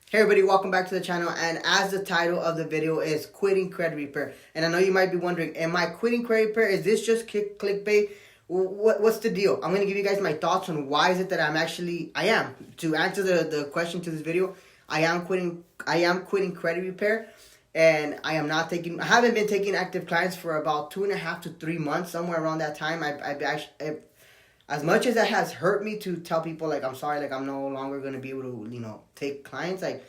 Hey everybody, welcome back to the channel. And as the title of the video is quitting credit repair, and I know you might be wondering, am I quitting credit repair? Is this just clickbait? What's the deal? I'm going to give you guys my thoughts on why is it that I am. To answer the question to this video, I am quitting credit repair, and I haven't been taking active clients for about 2.5 to 3 months, somewhere around that time. As much as that has hurt me to tell people, like, I'm sorry, like, I'm no longer going to be able to, take clients, like,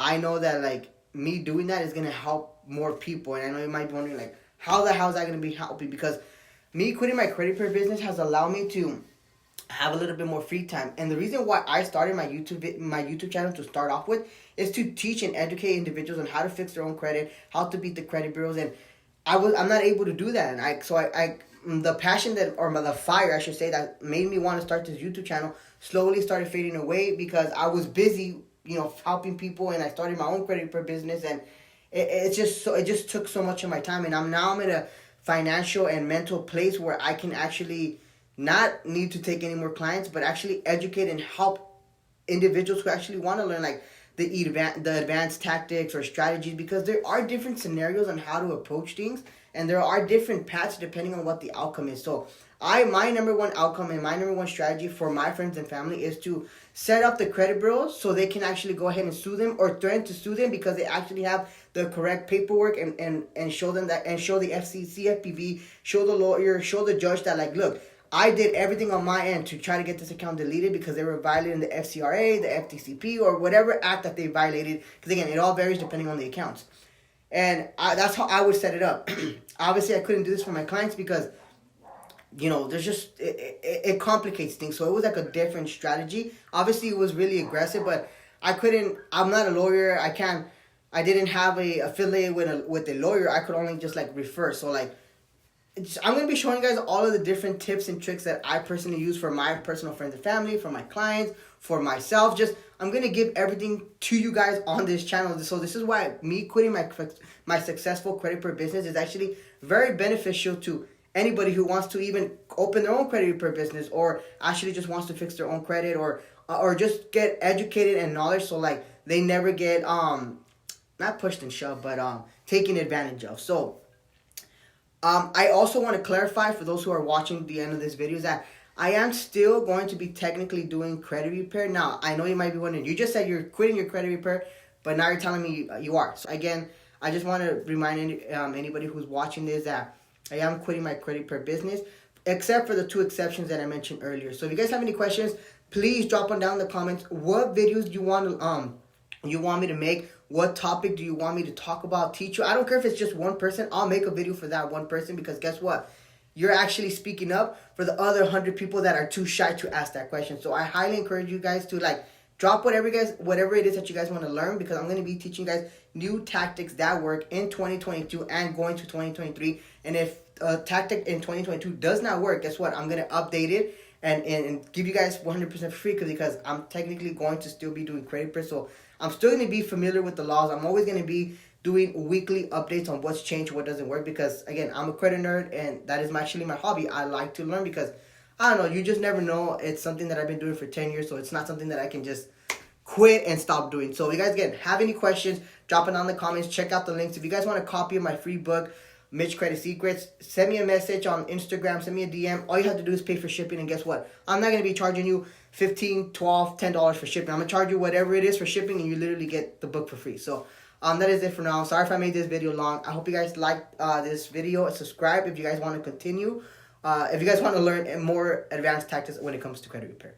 I know that, like, me doing that is going to help more people. And I know you might be wondering, like, how is that going to be helping? Because me quitting my credit repair business has allowed me to have a little bit more free time. And the reason why I started my YouTube channel to start off with is to teach and educate individuals on how to fix their own credit, how to beat the credit bureaus. And I'm not able to do that. And the passion the fire, I should say, that made me want to start this YouTube channel slowly started fading away because I was busy, helping people, and I started my own credit repair business, and it just took so much of my time. And I'm in a financial and mental place where I can actually not need to take any more clients, but actually educate and help individuals who actually want to learn, like, the advanced tactics or strategies, because there are different scenarios on how to approach things, and there are different paths depending on what the outcome is. So my number one outcome and my number one strategy for my friends and family is to set up the credit bureaus so they can actually go ahead and sue them or threaten to sue them because they actually have the correct paperwork, and show them that, and show the CFPB, show the lawyer, show the judge that, like, look, I did everything on my end to try to get this account deleted because they were violating the FCRA, the FTCP, or whatever act that they violated. Because, again, it all varies depending on the accounts. And that's how I would set it up. Obviously, I couldn't do this for my clients because, there's just, it complicates things. So it was like a different strategy. Obviously, it was really aggressive, but I'm not a lawyer. I didn't have a affiliate with a lawyer. I could only just, like, refer. So, like, I'm going to be showing you guys all of the different tips and tricks that I personally use for my personal friends and family, for my clients, for myself. I'm going to give everything to you guys on this channel. So this is why me quitting my successful credit repair business is actually very beneficial to anybody who wants to even open their own credit repair business, or actually just wants to fix their own credit, or just get educated and knowledge, so, like, they never get not pushed and shoved, but taken advantage of. So I also want to clarify for those who are watching the end of this video is that I am still going to be technically doing credit repair. Now, I know you might be wondering, you just said you're quitting your credit repair, but now you're telling me you are. So again, I just want to remind anybody who's watching this that I am quitting my credit repair business, except for the 2 exceptions that I mentioned earlier. So if you guys have any questions, please drop them down in the comments. What videos do you want me to make? What topic do you want me to talk about, teach you? I don't care if it's just one person. I'll make a video for that one person, because guess what? You're actually speaking up for the other 100 people that are too shy to ask that question. So I highly encourage you guys to, like, drop whatever it is that you guys want to learn, because I'm going to be teaching you guys new tactics that work in 2022 and going to 2023. And if a tactic in 2022 does not work, guess what? I'm going to update it and give you guys 100% free, because I'm technically going to still be doing credit repair. So I'm still going to be familiar with the laws. I'm always going to be doing weekly updates on what's changed, what doesn't work, because, again, I'm a credit nerd, and that is actually my hobby. I like to learn because, I don't know, you just never know. It's something that I've been doing for 10 years, so it's not something that I can just quit and stop doing. So if you guys, again, have any questions, drop it down in the comments. Check out the links. If you guys want a copy of my free book, Mitch Credit Secrets, send me a message on Instagram, send me a DM. All you have to do is pay for shipping, and guess what? I'm not going to be charging you $15, $12, $10 for shipping. I'm going to charge you whatever it is for shipping, and you literally get the book for free. So that is it for now. Sorry if I made this video long. I hope you guys liked this video. Subscribe if you guys want to continue. If you guys want to learn more advanced tactics when it comes to credit repair.